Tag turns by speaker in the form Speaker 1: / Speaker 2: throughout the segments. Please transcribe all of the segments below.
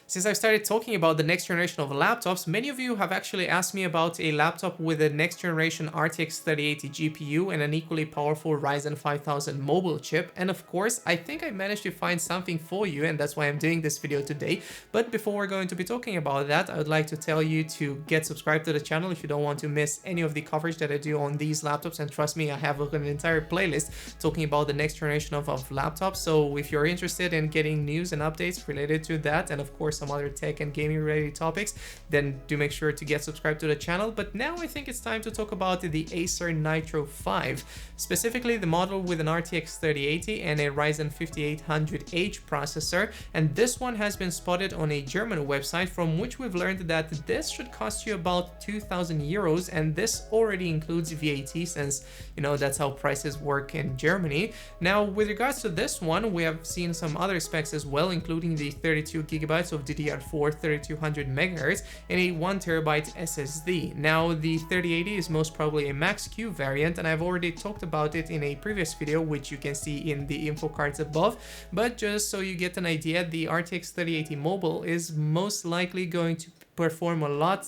Speaker 1: Since I've started talking about the next generation of laptops, many of you have actually asked me about a laptop with a next generation RTX 3080 GPU and an equally powerful Ryzen 5000 mobile chip. And of course, I think I managed to find something for you, and that's why I'm doing this video today. But before we're going to be talking about that, I would like to tell you to get subscribed to the channel if you don't want to miss any of the coverage that I do on these laptops. And trust me, I have an entire playlist talking about the next generation of laptops. So if you're interested in getting news and updates related to that, and of course some other tech and gaming related topics, then do make sure to get subscribed to the channel. But now I think it's time to talk about the Acer Nitro 5, specifically the model with an RTX 3080 and a Ryzen 5800H processor. And this one has been spotted on a German website, from which we've learned that this should cost you about 2,000 euros, and this already includes VAT, since that's how prices work in Germany. Now with regards to this one, we have seen some other specs as well, including the 32 gigabytes of DDR4 3200 MHz and a 1TB SSD. Now the 3080 is most probably a Max-Q variant, and I've already talked about it in a previous video, which you can see in the info cards above. But just so you get an idea, the RTX 3080 Mobile is most likely going to perform a lot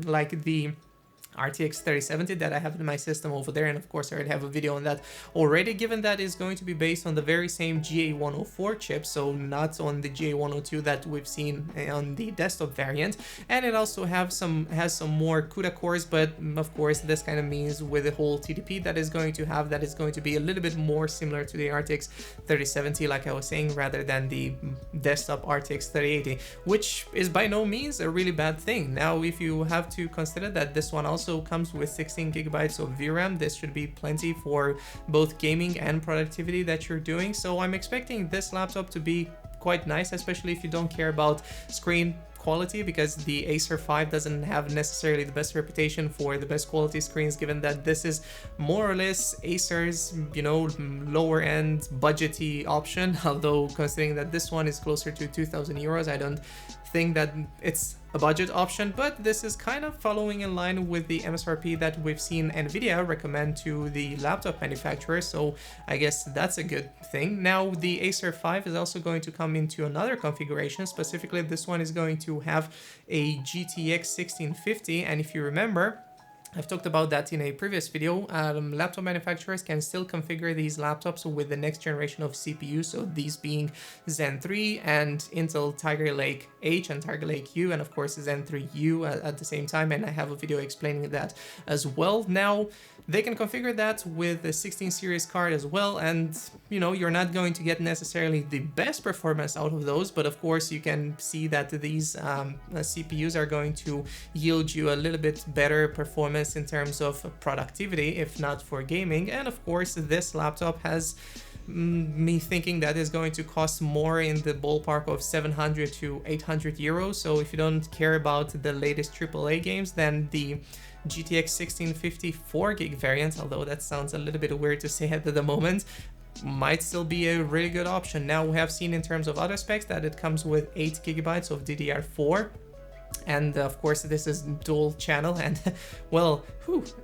Speaker 1: like the RTX 3070 that I have in my system over there, and of course I already have a video on that already, given that is going to be based on the very same GA104 chip, so not on the GA102 that we've seen on the desktop variant. And it also has some more CUDA cores, but of course this kind of means with the whole TDP that is going to be a little bit more similar to the RTX 3070, like I was saying, rather than the desktop RTX 3080, which is by no means a really bad thing. Now if you have to consider that this one also comes with 16 gigabytes of VRAM, this should be plenty for both gaming and productivity that you're doing. So I'm expecting this laptop to be quite nice, especially if you don't care about screen quality, because the Acer 5 doesn't have necessarily the best reputation for the best quality screens, given that this is more or less Acer's lower end budgety option. Although considering that this one is closer to 2,000 euros, I don't think that it's a budget option, but this is kind of following in line with the MSRP that we've seen NVIDIA recommend to the laptop manufacturers, so I guess that's a good thing. Now the Acer 5 is also going to come into another configuration. Specifically, this one is going to have a GTX 1650, and if you remember, I've talked about that in a previous video. Laptop manufacturers can still configure these laptops with the next generation of CPUs, so these being Zen 3 and Intel Tiger Lake H and Tiger Lake U, and of course Zen 3U at the same time, and I have a video explaining that as well. Now they can configure that with the 16 series card as well, and you're not going to get necessarily the best performance out of those, but of course you can see that these CPUs are going to yield you a little bit better performance in terms of productivity, if not for gaming. And of course this laptop has me thinking that is going to cost more, in the ballpark of 700 to 800 euros. So if you don't care about the latest AAA games, then the GTX 1650 4GB variant, although that sounds a little bit weird to say at the moment, might still be a really good option. Now we have seen in terms of other specs that it comes with 8 gigabytes of DDR4. And of course this is dual channel, and well,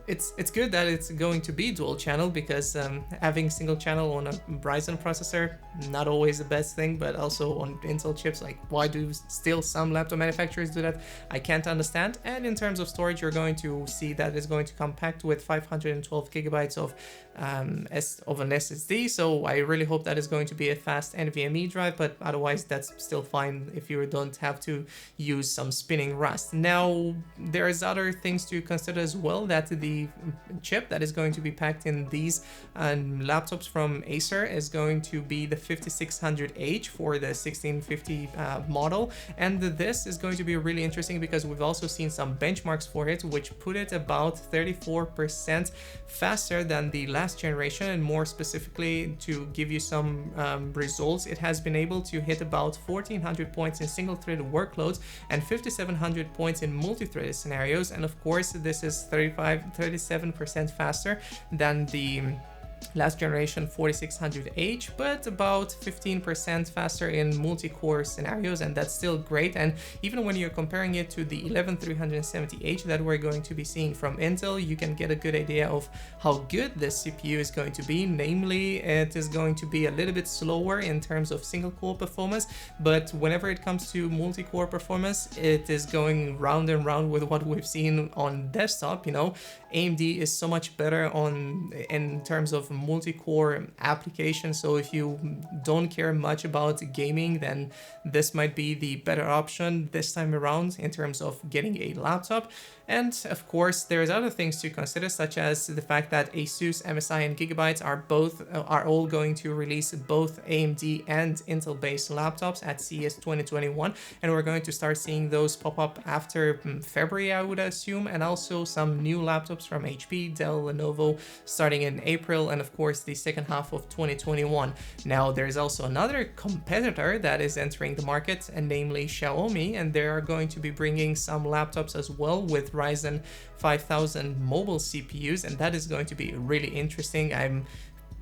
Speaker 1: it's good that it's going to be dual channel, because having single channel on a RYZEN processor, not always the best thing. But also on Intel chips, like, why do still some laptop manufacturers do that? I can't understand. And in terms of storage, you're going to see that it's going to come packed with 512 gigabytes of an SSD, so I really hope that is going to be a fast NVMe drive, but otherwise that's still fine if you don't have to use some spinning Rust. Now there's other things to consider as well, that the chip that is going to be packed in these laptops from Acer is going to be the 5600H for the 1650 model, and this is going to be really interesting because we've also seen some benchmarks for it which put it about 34% faster than the last generation. And more specifically, to give you some results, it has been able to hit about 1400 points in single-threaded workloads and 5700 points in multi-threaded scenarios. And of course this is 37% faster than the last generation 4600H, but about 15% faster in multi-core scenarios, and that's still great. And even when you're comparing it to the 11370H that we're going to be seeing from Intel, you can get a good idea of how good this CPU is going to be. Namely, it is going to be a little bit slower in terms of single core performance, but whenever it comes to multi-core performance, it is going round and round with what we've seen on desktop. You know, AMD is so much better in terms of multi-core application, so if you don't care much about gaming, then this might be the better option this time around in terms of getting a laptop. And of course, there's other things to consider, such as the fact that ASUS, MSI, and Gigabyte are all going to release both AMD and Intel-based laptops at CES 2021, and we're going to start seeing those pop up after February, I would assume, and also some new laptops from HP, Dell, Lenovo starting in April, and of course the second half of 2021. Now, there's also another competitor that is entering the market, and namely Xiaomi, and they are going to be bringing some laptops as well with RYZEN 5000 mobile CPUs, and that is going to be really interesting. I'm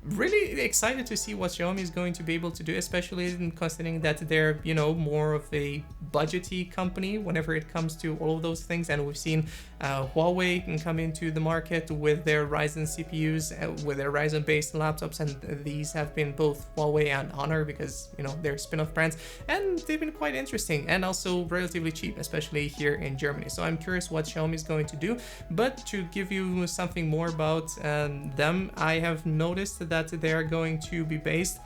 Speaker 1: really excited to see what Xiaomi is going to be able to do, especially considering that they're, you know, more of a budgety company whenever it comes to all of those things. And we've seen Huawei can come into the market with their Ryzen CPUs, with their Ryzen based laptops, and these have been both Huawei and Honor because, you know, they're spin-off brands, and they've been quite interesting and also relatively cheap, especially here in Germany. So I'm curious what Xiaomi is going to do. But to give you something more about them, I have noticed that they are going to be based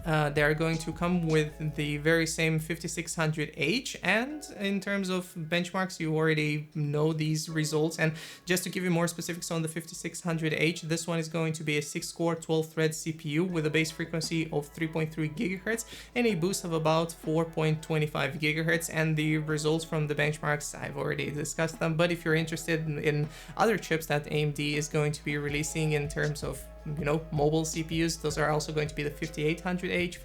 Speaker 1: they are going to come with the very same 5600H, and in terms of benchmarks, you already know these results. And just to give you more specifics on the 5600H, this one is going to be a 6-core 12-thread CPU with a base frequency of 3.3 GHz and a boost of about 4.25 GHz. And the results from the benchmarks, I've already discussed them, but if you're interested in other chips that AMD is going to be releasing in terms of, you know, mobile CPUs, those are also going to be the 5800H,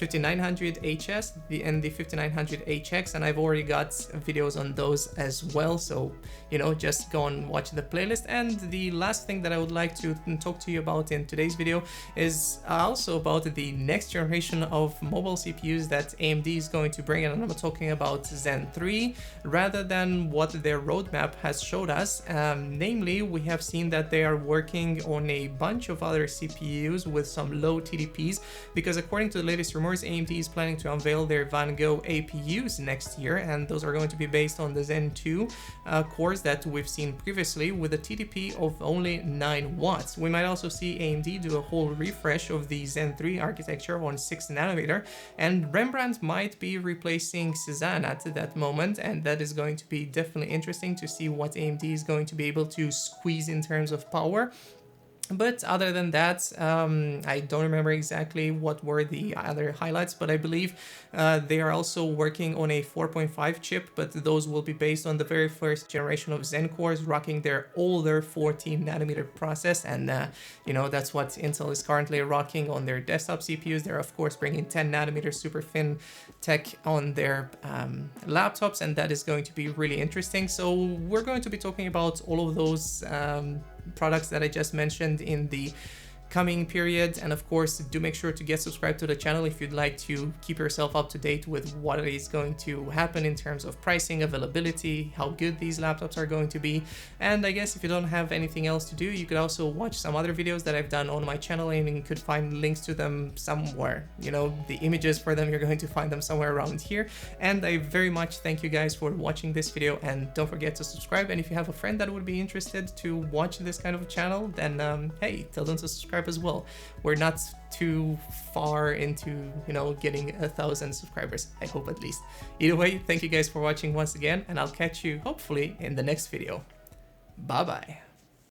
Speaker 1: 5900HS, and the 5900HX, and I've already got videos on those as well, so, you know, just go and watch the playlist. And the last thing that I would like to talk to you about in today's video is also about the next generation of mobile CPUs that AMD is going to bring, and I'm talking about Zen 3 rather than what their roadmap has showed us. Namely, we have seen that they are working on a bunch of other CPUs with some low TDPs, because according to the latest rumors, AMD is planning to unveil their Van Gogh APUs next year, and those are going to be based on the Zen 2 cores that we've seen previously with a TDP of only 9 watts. We might also see AMD do a whole refresh of the Zen 3 architecture on 6 nanometer, and Rembrandt might be replacing Cezanne at that moment, and that is going to be definitely interesting to see what AMD is going to be able to squeeze in terms of power. But other than that, I don't remember exactly what were the other highlights, but I believe they are also working on a 4.5 chip, but those will be based on the very first generation of Zen cores, rocking their older 14 nanometer process. And, you know, that's what Intel is currently rocking on their desktop CPUs. They're, of course, bringing 10 nanometer super fin tech on their laptops, and that is going to be really interesting. So we're going to be talking about all of those products that I just mentioned in the coming period. And of course, do make sure to get subscribed to the channel if you'd like to keep yourself up to date with what is going to happen in terms of pricing, availability, how good these laptops are going to be. And I guess if you don't have anything else to do, you could also watch some other videos that I've done on my channel, and you could find links to them somewhere. You know, the images for them, you're going to find them somewhere around here. And I very much thank you guys for watching this video, and don't forget to subscribe. And if you have a friend that would be interested to watch this kind of channel, then hey, tell them to subscribe as well. We're not too far into, you know, getting 1,000 subscribers, I hope, at least. Either way, thank you guys for watching once again, and I'll catch you hopefully in the next video. Bye bye.